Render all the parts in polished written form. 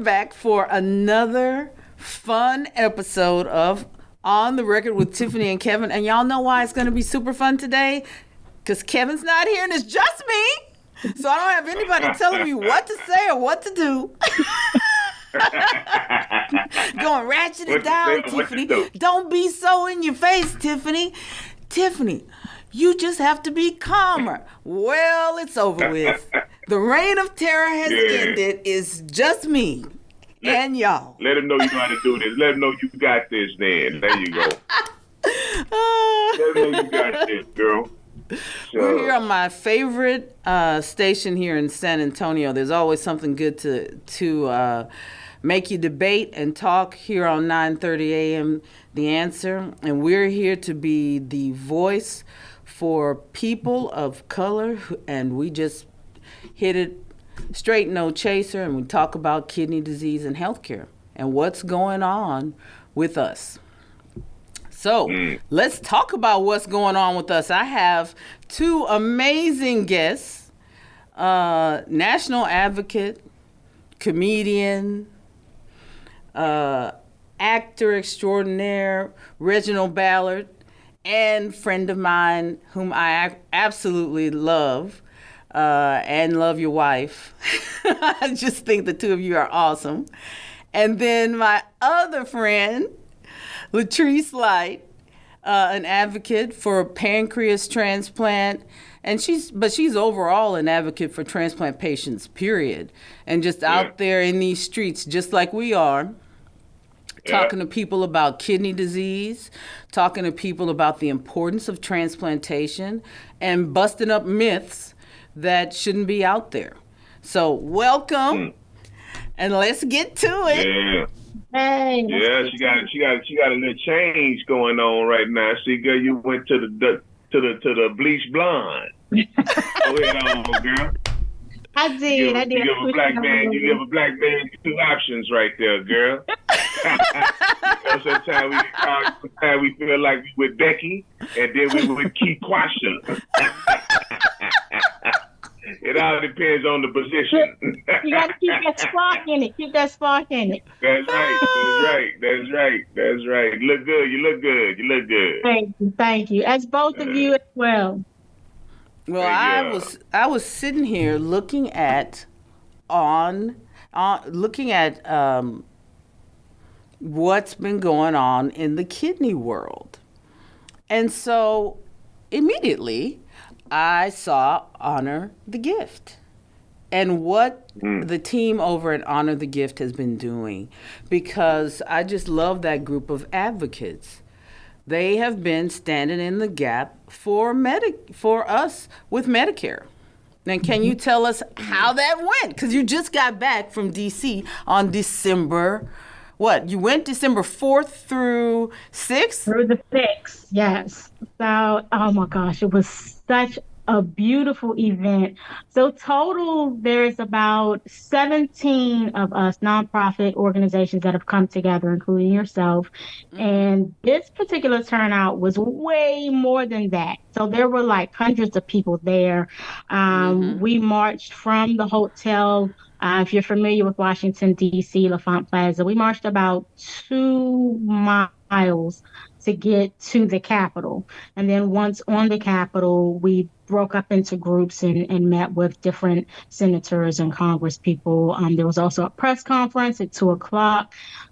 back for another fun episode of On the Record with Tiffany and Kevin. And y'all know why it's going to be super fun today? Because Kevin's not here and it's just me. So I don't have anybody telling me what to say or what to do. Going ratchet it down, Tiffany. Don't be so in your face, Tiffany. Tiffany, you just have to be calmer. Well, it's over with. The reign of terror has ended. It's just me and y'all. Let him know you know how to do this. Let him know you got this, then. There you go. Let him know you got this, girl. We're here on my favorite station here in San Antonio. There's always something good to make you debate and talk here on 9:30 a.m. The Answer. And we're here to be the voice for people of color, and we just hit it straight, no chaser, and we talk about kidney disease and healthcare and what's going on with us. So let's talk about what's going on with us. I have two amazing guests, national advocate, comedian, actor extraordinaire, Reginald Ballard, and friend of mine whom I absolutely love, and love your wife. I just think the two of you are awesome. And then my other friend, Latrece Lyte, an advocate for pancreas transplant, and she's overall an advocate for transplant patients, period, and just out there in these streets, just like we are, talking to people about kidney disease, talking to people about the importance of transplantation, and busting up myths that shouldn't be out there. So welcome, and let's get to it. Yeah. Hey. Yeah, she got a little change going on right now. See, girl, you went to the bleach blonde. Go ahead on, girl. I did. You give a black man two options right there, girl. Sometimes we feel like we with Becky, and then we would keep Quasha. It all depends on the position. You got to keep that spark in it. Keep that spark in it. That's right. You look good. Thank you. As both of you as well. Well, I was sitting here looking at what's been going on in the kidney world, and so immediately I saw Honor the Gift and what the team over at Honor the Gift has been doing, because I just love that group of advocates. They have been standing in the gap for us with Medicare. Now, can you tell us how that went? Because you just got back from D.C. on December, you went December 4th through 6th? Through the 6th, yes. So, oh my gosh, it was such a beautiful event. So total, there's about 17 of us nonprofit organizations that have come together, including yourself. And this particular turnout was way more than that. So there were like hundreds of people there. We marched from the hotel. If you're familiar with Washington, D.C., LaFont Plaza, we marched about 2 miles to get to the Capitol. And then once on the Capitol, we broke up into groups and met with different senators and Congress people. There was also a press conference at 2:00.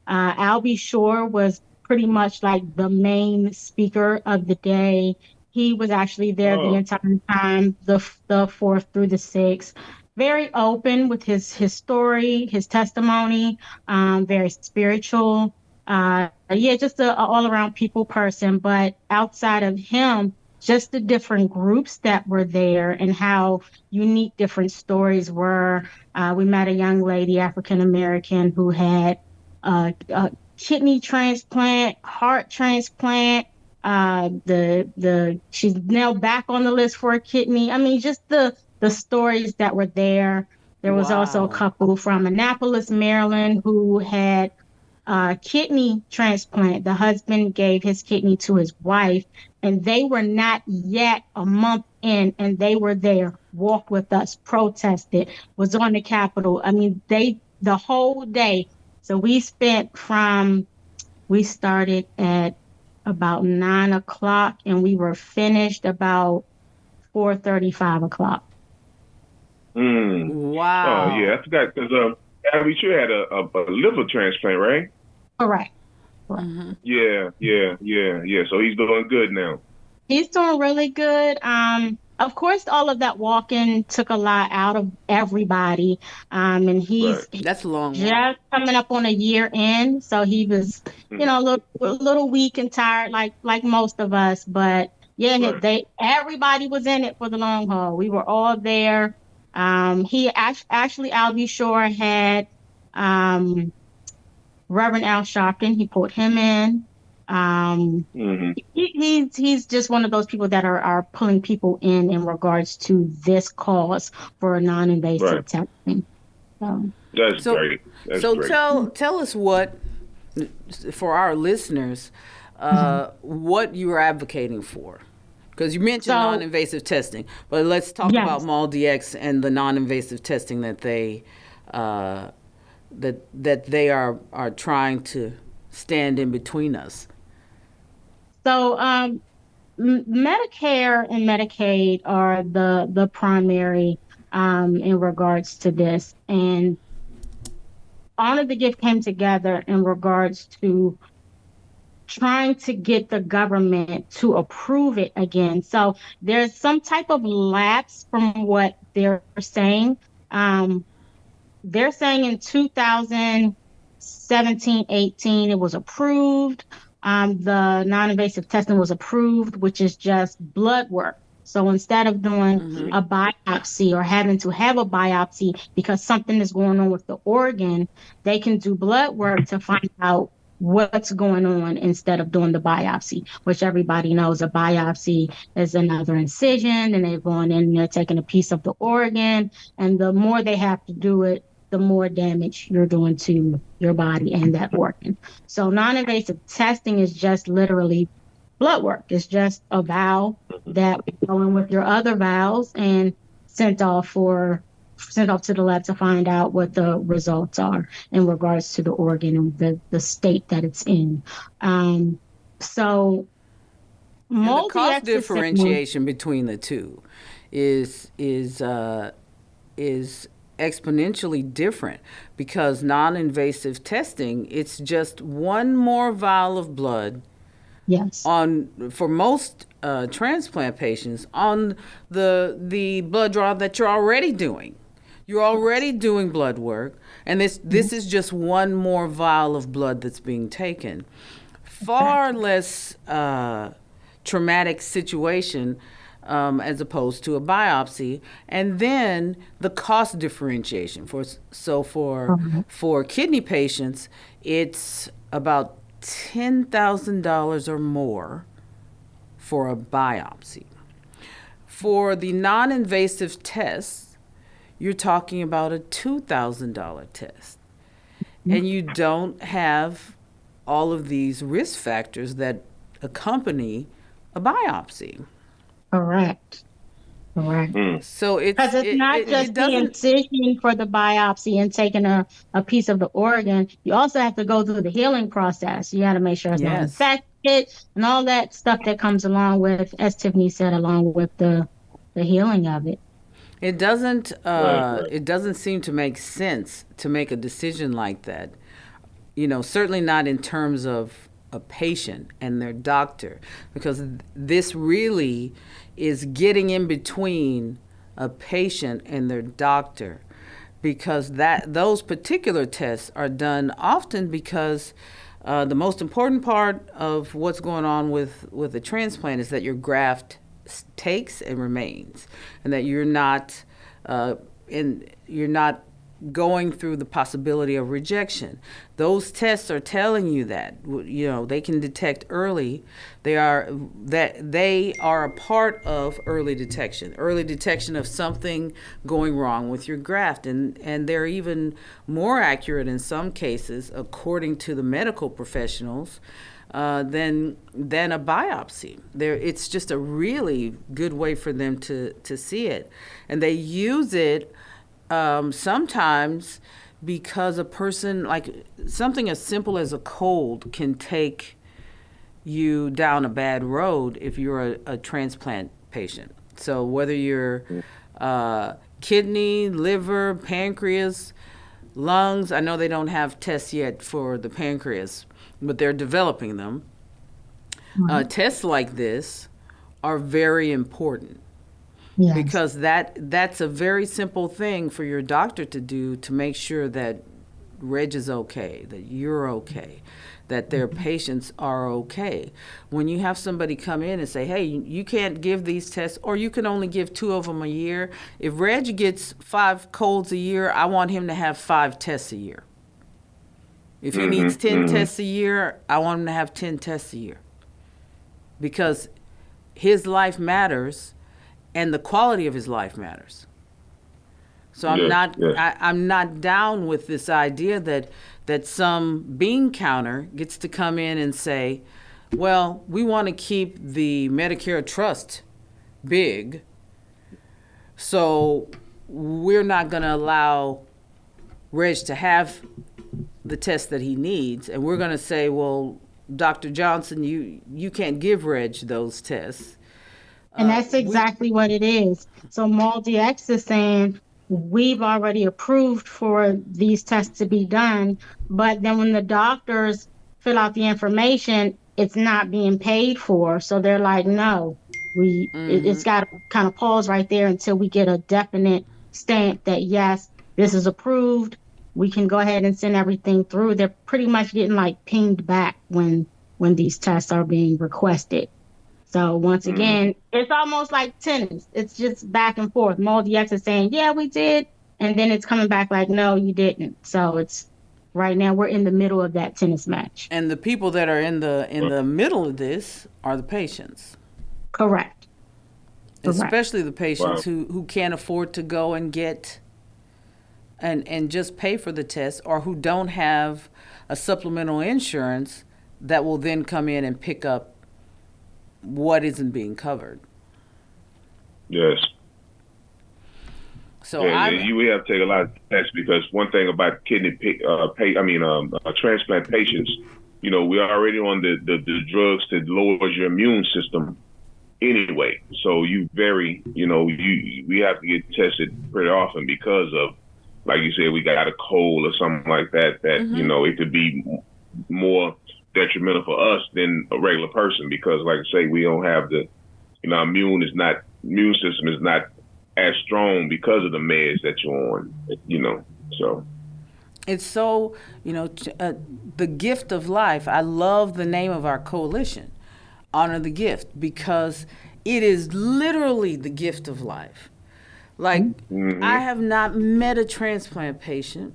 Albie Shore was pretty much like the main speaker of the day. He was actually there the entire time, the 4th through the 6th. Very open with his story, his testimony, very spiritual. Just an all-around people person. But outside of him, just the different groups that were there and how unique different stories were. We met a young lady, African-American, who had a kidney transplant, heart transplant. She's now back on the list for a kidney. I mean, just the stories that were there. There was also a couple from Annapolis, Maryland, who had kidney transplant. The husband gave his kidney to his wife, and they were not yet a month in, and they were there, walked with us, protested, was on the Capitol. I mean, they the whole day. So we started at about 9 o'clock and we were finished about 4:30, 5 o'clock. Mm. Oh Wow. yeah, I forgot because Abby, you had a liver transplant, right? Correct. Correct. Mm-hmm. Yeah. So he's doing good now. He's doing really good. Of course, all of that walking took a lot out of everybody. And Right. he's That's a long walk. just coming up on a year in, so he was, Mm. a little weak and tired, like most of us. But yeah, Right. everybody was in it for the long haul. We were all there. Actually, Albie Shore had um, Reverend Al Sharpton. He pulled him in. Mm-hmm. He's just one of those people that are pulling people in regards to this cause for Right. non-invasive testing. So, That's So, great. That's so great. tell us what, for our listeners, mhm. what you are advocating for. Because you mentioned So non-invasive testing, but let's talk about yes. MolDX and the non-invasive testing that uh, they are trying to stand in between us. So Medicare and Medicaid are the primary in regards to this, and Honor the Gift came together in regards to trying to get the government to approve it again. So there's some type of lapse from what they're saying. Um, they're saying in 2017, 18, it was approved. The non-invasive testing was approved, which is just blood work. So instead of doing Mm-hmm. a biopsy or having to have a biopsy because something is going on with the organ, they can do blood work to find out what's going on instead of doing the biopsy, which everybody knows a biopsy is another incision and they're going in and they're taking a piece of the organ. And the more they have to do it, the more damage you're doing to your body and that organ. So non-invasive testing is just literally blood work. It's just a valve that will go in with your other valves and sent off for sent off to the lab to find out what the results are in regards to the organ and the state that it's in. Um, so And the cost MolDX is saying, differentiation between the two is exponentially different because non-invasive testing, it's just one more vial of blood yes, on for most transplant patients on the blood draw that you're already doing. You're already doing blood work, and this is just one more vial of blood that's being taken. Far exactly. less traumatic situation as opposed to a biopsy, and then the cost differentiation Mhm. for kidney patients, it's about $10,000 or more for a biopsy. For the non-invasive tests, you're talking about a $2,000 test, and you don't have all of these risk factors that accompany a biopsy. Correct. Correct. Mm. So Because it's not it just the doesn't. incision for the biopsy and taking a piece of the organ. You also have to go through the healing process. You got to make sure it's not Yes, infected and all that stuff that comes along with, as Tiffany said, along with the healing of it. it doesn't. Right. Right. It doesn't seem to make sense to make a decision like that. Certainly not in terms of a patient and their doctor, because this really is getting in between a patient and their doctor, because that those particular tests are done often because the most important part of what's going on with a transplant is that your graft takes and remains, and that uh, you're not going through the possibility of rejection. Those tests are telling you that they can detect early. They are a part of early detection of something going wrong with your graft, and they're even more accurate in some cases, according to the medical professionals, than a biopsy. It's just a really good way for them to see it, and they use it sometimes because a person, like something as simple as a cold can take you down a bad road if you're a transplant patient. So whether you're kidney, liver, pancreas, lungs, I know they don't have tests yet for the pancreas, but they're developing them. Tests like this are very important. Yes. Because that's a very simple thing for your doctor to do to make sure that Reg is okay, that you're okay, that their patients are okay. When you have somebody come in and say, hey, you can't give these tests, or you can only give 2 of them a year. If Reg gets 5 colds a year, I want him to have 5 tests a year. If he needs 10 tests a year, I want him to have 10 tests a year. Because his life matters, and the quality of his life matters. So I'm not down with this idea that some bean counter gets to come in and say, well, we want to keep the Medicare trust big, so we're not going to allow Reg to have the test that he needs, and we're going to say, well, Dr. Johnson, you can't give Reg those tests. And that's exactly what it is. So MolDX is saying, we've already approved for these tests to be done, but then when the doctors fill out the information, it's not being paid for. So they're like, no, it's got to kind of pause right there until we get a definite stamp that, yes, this is approved. We can go ahead and send everything through. They're pretty much getting like pinged back when these tests are being requested. So once again, it's almost like tennis. It's just back and forth. MolDX is saying, yeah, we did. And then it's coming back like, no, you didn't. So it's right now we're in the middle of that tennis match. And the people that are in the middle of this are the patients. Correct. Especially the patients who can't afford to go and get and just pay for the test, or who don't have a supplemental insurance that will then come in and pick up what isn't being covered. Yes. So we have to take a lot of tests, because one thing about transplant patients, we're already on the drugs that lowers your immune system anyway. So we have to get tested pretty often because of, like you said, we got a cold or something like that, it could be more detrimental for us than a regular person, because like I say, we don't have the, our immune system is not as strong because of the meds that you're on, so. It's so, the gift of life. I love the name of our coalition, Honor the Gift, because it is literally the gift of life. Like, I have not met a transplant patient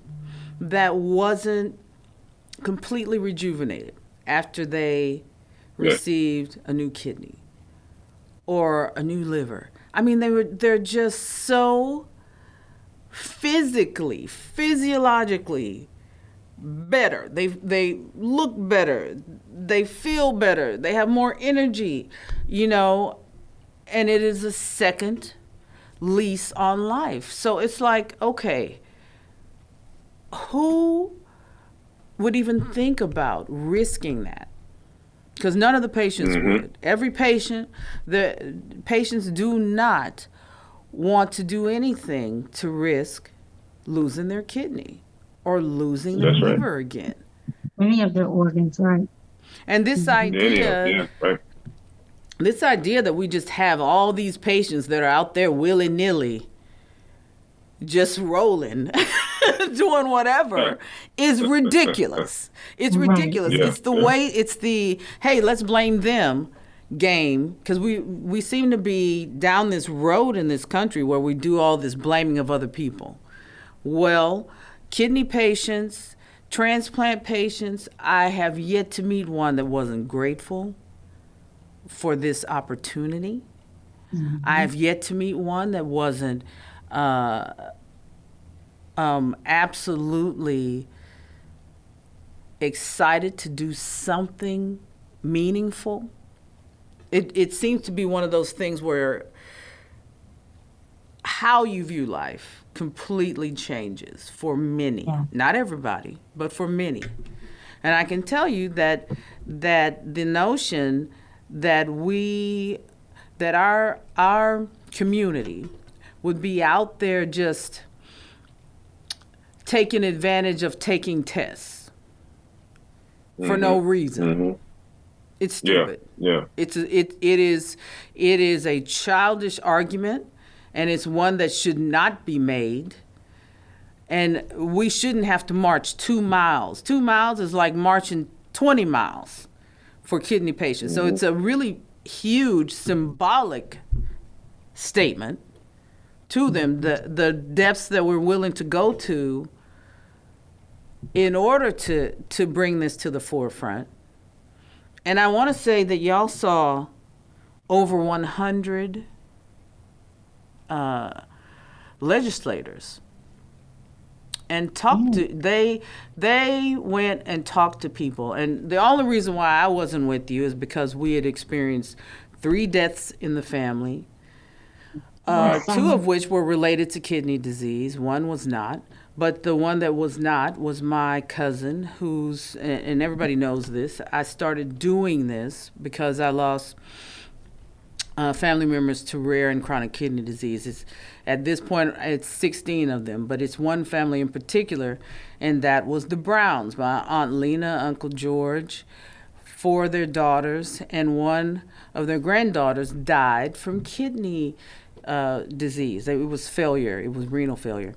that wasn't completely rejuvenated after they received a new kidney or a new liver. I mean, they're just so physiologically better. They look better. They feel better. They have more energy, and it is a second lease on life. So it's like, okay, who would even think about risking that? Because none of the patients would. Every patient, the patients do not want to do anything to risk losing their kidney or losing their liver again. Any of their organs, right? And this idea, this idea that we just have all these patients that are out there willy-nilly just rolling, doing whatever, is ridiculous. It's ridiculous. Right. It's the way, it's the, hey, let's blame them game, because we seem to be down this road in this country where we do all this blaming of other people. Well, kidney patients, transplant patients, I have yet to meet one that wasn't grateful for this opportunity. I have yet to meet one that wasn't absolutely excited to do something meaningful. It seems to be one of those things where how you view life completely changes for many. Yeah. Not everybody, but for many. And I can tell you that the notion that our community would be out there just taking advantage of taking tests for no reason. It's stupid. Yeah. It is a childish argument, and it's one that should not be made. And we shouldn't have to march 2 miles. 2 miles is like marching 20 miles for kidney patients. So it's a really huge symbolic statement to them, the depths that we're willing to go to in order to bring this to the forefront. And I want to say that y'all saw over 100 legislators and talked to they went and talked to people. And the only reason why I wasn't with you is because we had experienced 3 deaths in the family, 2 of which were related to kidney disease. One was not. But the one that was not was my cousin, who's, and everybody knows this, I started doing this because I lost family members to rare and chronic kidney disease. At this point, it's 16 of them, but it's one family in particular, and that was the Browns. My Aunt Lena, Uncle George, 4 of their daughters, and 1 of their granddaughters died from kidney disease. It was failure. It was renal failure.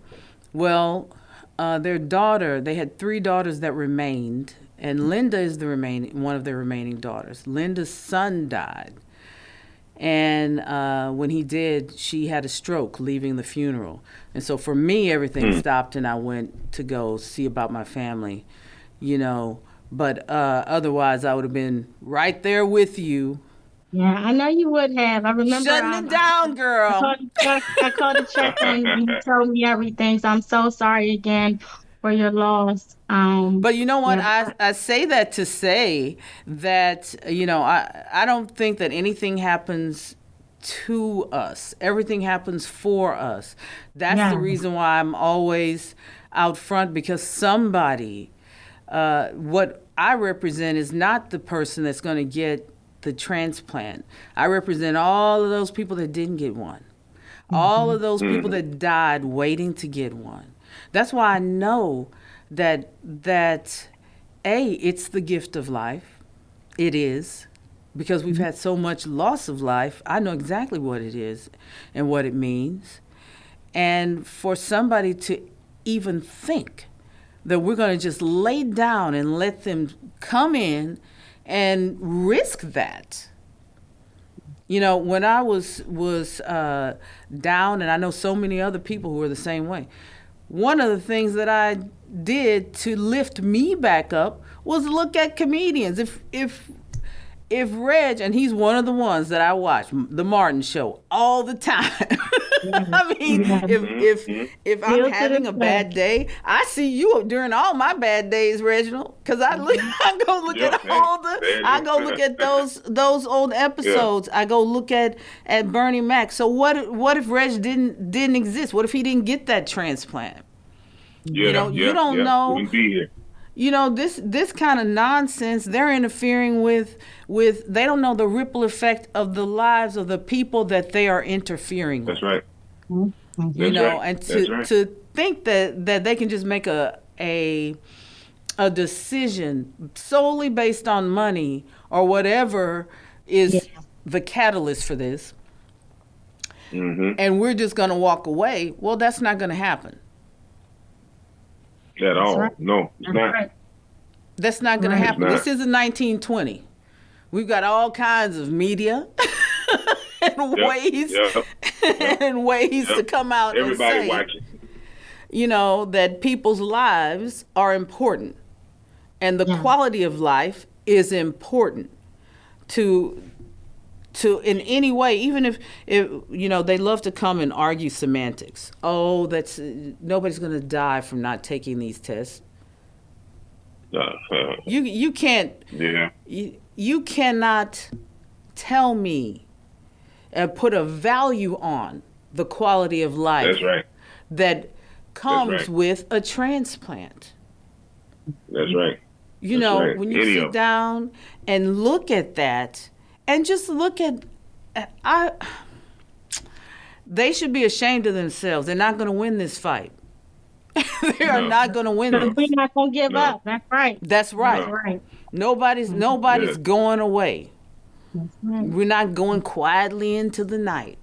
Well, their daughter, they had 3 daughters that remained, and Linda is one of their remaining daughters. Linda's son died. And when he did, she had a stroke leaving the funeral. And so for me, everything stopped, and I went to go see about my family, But otherwise, I would have been right there with you. Yeah, I know you would have. I remember shutting it down, girl. I called to check on you. You told me everything, so I'm so sorry again for your loss. But you know what? Yeah. I say that to say that, I don't think that anything happens to us. Everything happens for us. That's the reason why I'm always out front, because somebody, what I represent is not the person that's going to get the transplant. I represent all of those people that didn't get one. All of those people that died waiting to get one. That's why I know that it's the gift of life. It is, because we've had so much loss of life. I know exactly what it is and what it means. And for somebody to even think that we're going to just lay down and let them come in and risk that. When I was down, and I know so many other people who are the same way, one of the things that I did to lift me back up was look at comedians. If Reg, and he's one of the ones that I watch, the Martin Show, all the time. I mean, if I'm having a bad day, I see you during all my bad days, Reginald, because I go look at those old episodes. I go look at Bernie Mac. So what if Reg didn't exist? What if he didn't get that transplant? You don't know. Wouldn't be here. This kind of nonsense, they're interfering with they don't know the ripple effect of the lives of the people that they are interfering with. That's right. And to think that they can just make a decision solely based on money or whatever is the catalyst for this, and we're just going to walk away, well, that's not going to happen. At all. Right. No, it's not. Right. That's not going to happen. This isn't 1920. We've got all kinds of media and ways to come out everybody and say, watching. That people's lives are important, and the quality of life is important to in any way, even if they love to come and argue semantics. Oh, that's nobody's going to die from not taking these tests. You can't. Yeah. You cannot tell me and put a value on the quality of life That's right. that comes That's right. with a transplant. That's right. You That's know, right. when you Any sit of 'em. down and look at that and just look at, I, they should be ashamed of themselves. They're not going to win this fight. They are No. not going to win So this. we're not gonna give No. up. That's right. That's That's right. right. Nobody's Yeah. going away. That's right. We're not going quietly into the night.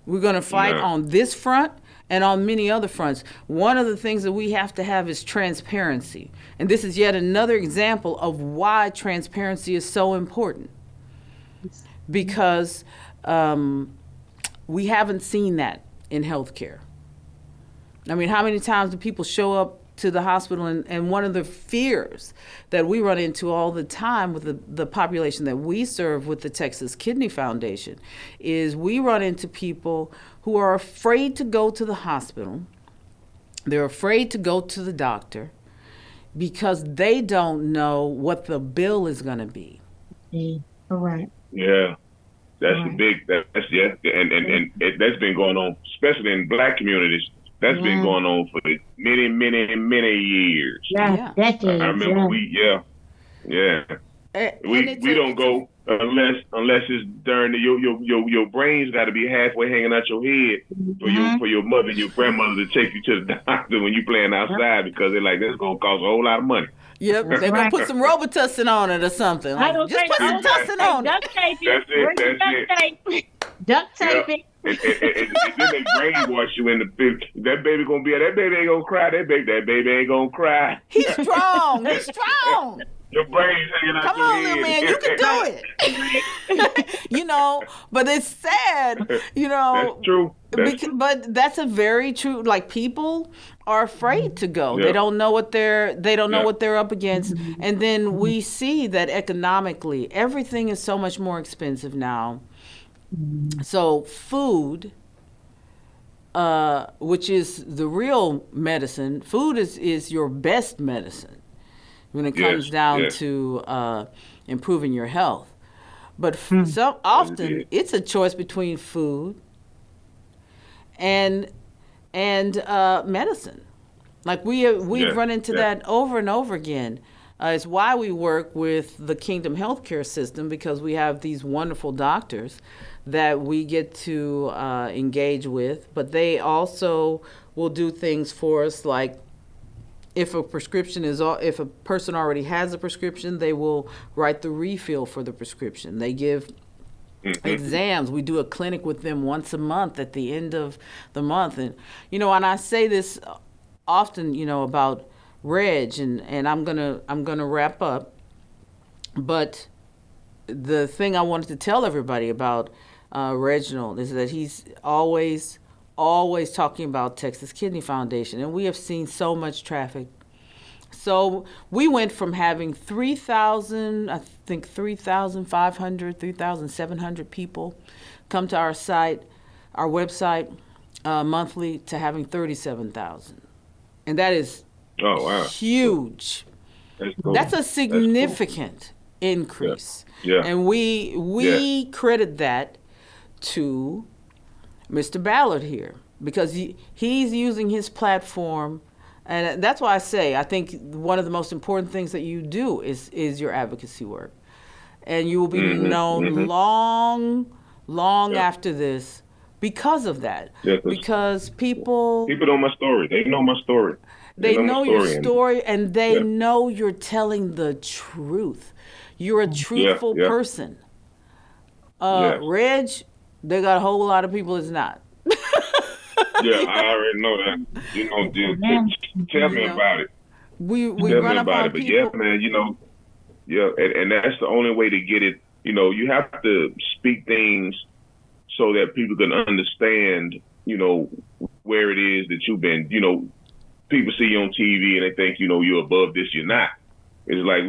We're going to fight No. on this front and on many other fronts. One of the things that we have to have is transparency. And this is yet another example of why transparency is so important. Because we haven't seen that in healthcare. I mean, how many times do people show up to the hospital and one of the fears that we run into all the time with the population that we serve with the Texas Kidney Foundation is we run into people who are afraid to go to the hospital. They're afraid to go to the doctor because they don't know what the bill is going to be. Correct. Yeah. That's Right. the big. That's yeah, and that's been going on, especially in Black communities. That's been going on for many years. Yeah. Yeah. I Decades. remember Yeah. we don't go unless it's during your brain's got to be halfway hanging out your head for your mother and your grandmother to take you to the doctor when you playing outside because they're like, that's gonna cost a whole lot of money. Yep, they're going to put some Robitussin on it or something. I Like, don't just think put some Tussin on it. duct tape it. That's it, Bring the that's duct tape. Duct tape it. And then they brainwash you in the baby. That baby gonna be that baby ain't gonna cry. That baby ain't gonna cry. He's strong. He's strong. Your brain's hanging out Come your on, head. little man, you can do it. You know, but it's sad, you know. That's true. But that's a very true. Like, people are afraid to go. Yeah. They don't know what they're up against. And then we see that economically, everything is so much more expensive now. So food, which is the real medicine, food is your best medicine when it comes down to improving your health. But so often it's a choice between food and medicine. Like we've run into that over and over again. It's why we work with the Kingdom Healthcare System, because we have these wonderful doctors that we get to engage with. But they also will do things for us, like if a person already has a prescription, they will write the refill for the prescription. They give exams. We do a clinic with them once a month at the end of the month. And, you know, and I say this often, you know, about Reg, and I'm gonna wrap up. But the thing I wanted to tell everybody about Reginald is that he's always talking about Texas Kidney Foundation, and we have seen so much traffic. So we went from having 3,500, 3,700 people come to our website monthly, to having 37,000. And that is huge. That's cool. That's a significant increase. Yeah. And we credit that to Mr. Ballard here, because he's using his platform. And that's why I say, I think one of the most important things that you do is your advocacy work. And you will be known long after this because of that. Yeah, because people know my story. They know my story. They know your story, and they know you're telling the truth. You're a truthful person. Reg, they got a whole lot of people that's not. Yeah, I already know that. You know, tell me about it. We tell run me up about on it. But people. yeah, man, you know, and that's the only way to get it. You know, you have to speak things so that people can understand, you know, where it is that you've been. You know, people see you on TV and they think, you know, you're above this, you're not. It's like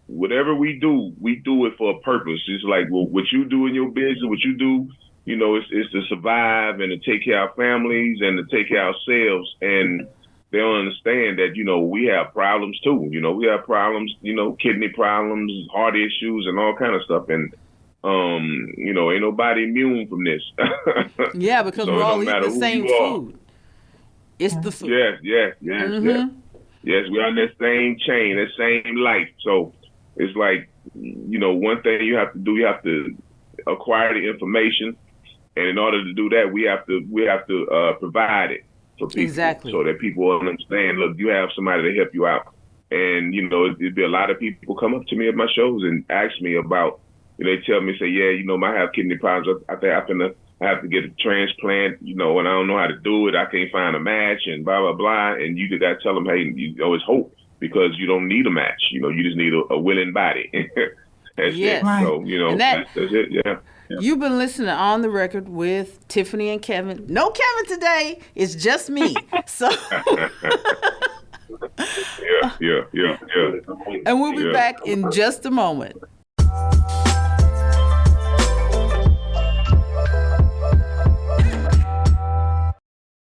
whatever we do it for a purpose. It's like, well, what you do in your business, what you do, you know, it's to survive and to take care of our families and to take care of ourselves. And they don't understand that, you know, we have problems too. You know, we have problems, you know, kidney problems, heart issues, and all kind of stuff. And Ain't nobody immune from this. Yeah, because So we're it all don't eating matter the who same you are. food. It's the food. Yes. Mm-hmm. Yes, we're on that same chain, that same life. So it's like, one thing you have to do, you have to acquire the information, and in order to do that, we have to provide it for people, Exactly. so that people will understand. Look, you have somebody to help you out, and it'd be a lot of people come up to me at my shows and ask me about. They tell me, say, yeah, I have kidney problems. I think I have to get a transplant, and I don't know how to do it. I can't find a match, and blah blah blah. And you just got to tell them, hey, always hope, because you don't need a match. You just need a willing body. That's Yes. it. Right. So And that's it. Yeah. You've been listening to On the Record with Tiffany and Kevin. No Kevin today. It's just me. So. Yeah. And we'll be back in just a moment.